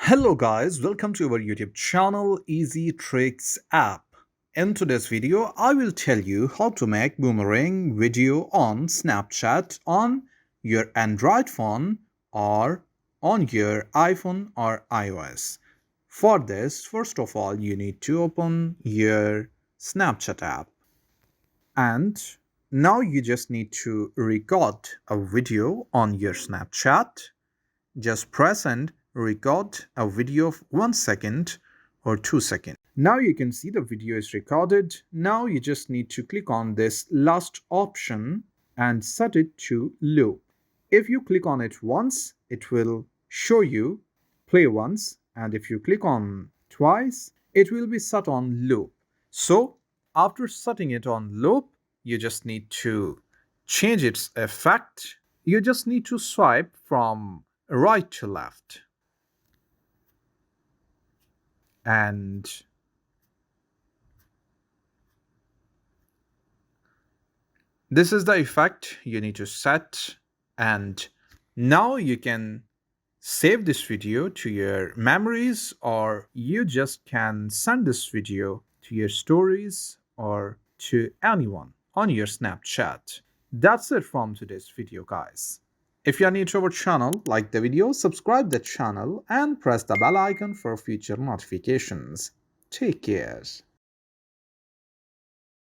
Hello guys, welcome to our YouTube channel Easy Tricks app. In today's video, I will tell you how to make Boomerang video on Snapchat on your Android phone or on your iPhone or iOS. For this, first of all, you need to open your Snapchat app. And now you just need to record a video on your Snapchat. Just press and record a video of 1 second or 2 seconds. Now you can see the video is recorded. Now you just need to click on this last option and set it to loop. If you click on it once, it will show you play once, and if you click on twice, it will be set on loop. So after setting it on loop, you just need to change its effect. You just need to swipe from right to left. And this is the effect you need to set. And now you can save this video to your memories, or you just can send this video to your stories or to anyone on your Snapchat. That's it from today's video, guys. If you are new to our channel, like the video, subscribe the channel and press the bell icon for future notifications. Take care.